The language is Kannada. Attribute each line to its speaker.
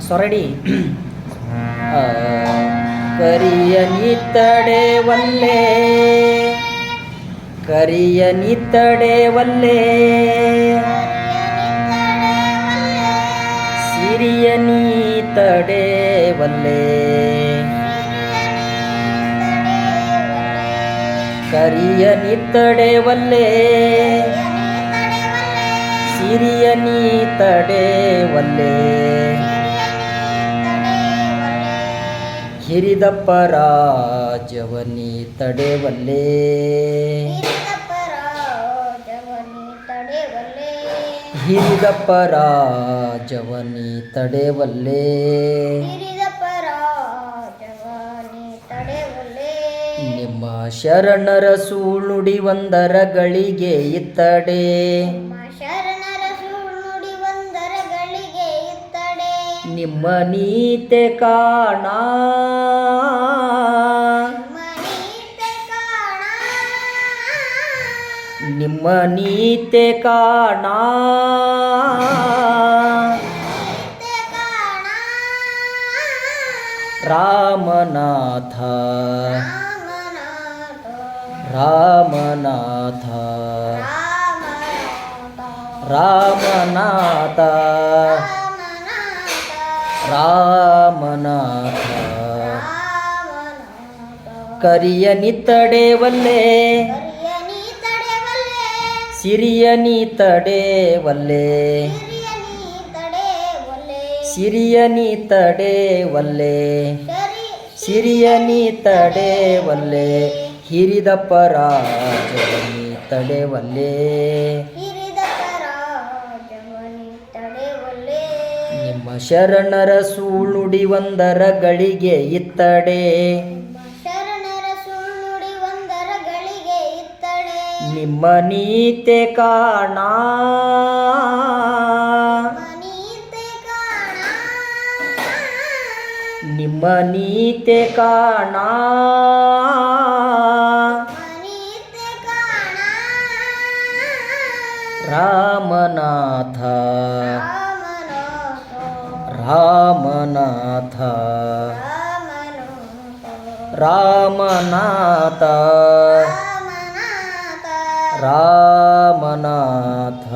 Speaker 1: ಸೊರಡಿ ಕರಿಯನಿ ತಡೆವಲ್ಲೆ ಕರಿಯನಿ ತಡೆವಲ್ಲೆ ಸಿರಿಯನಿ ತಡೆವಲ್ಲೆ ಕರಿಯನಿ ತಡೆವಲ್ಲೆ ಸಿರಿಯನಿ ತಡೆವಲ್ಲೆ ಹಿರಿದಪ್ಪ ರಾಜವನಿ ತಡೆವಲ್ಲೆ ಹಿರಿದಪ್ಪ ರಾಜವನಿ ತಡೆವಲ್ಲೆ ನಿಮ್ಮ ಶರಣರ ಸುಳ್ಳುಡಿ ಒಂದರ ಗಳಿಗೆ ಇತ್ತಡೆ ನಿಮ್ಮ ನೀತೆ ಕಾಣ ನಿಮ್ಮ ನೀತೆ ಕಾಣ ರಾಮನಾಥ ರಾಮನಾಥ ರಾಮನಾಥ ರಾಮನಾಥ ಕರಿಯನಿ ತಡೆವಲ್ಲೆ ಸಿರಿಯನಿ ತಡೆವಲ್ಲೆ ಸಿರಿಯನಿ ತಡೆವಲ್ಲೆ ಸಿರಿಯನಿ ತಡೆವಲ್ಲೆ ಹಿರಿದಪ್ಪ ರಾಜವನಿ ತಡೆವಲ್ಲೆ ನಿಮ್ಮ ಶರಣರ ಸುಳ್ಳುಡಿ ಒಂದರ ಗಳಿಗೆ ಇತ್ತಡೆ ನಿಮ್ಮ ನೀತೆ ಕಾಣ ನಿಮ್ಮ ನೀತೆ ಕಾಣ ರಾಮನಾಥ ರಾಮನಾಥ ರಾಮನಾಥ ರಾಮನಾಥ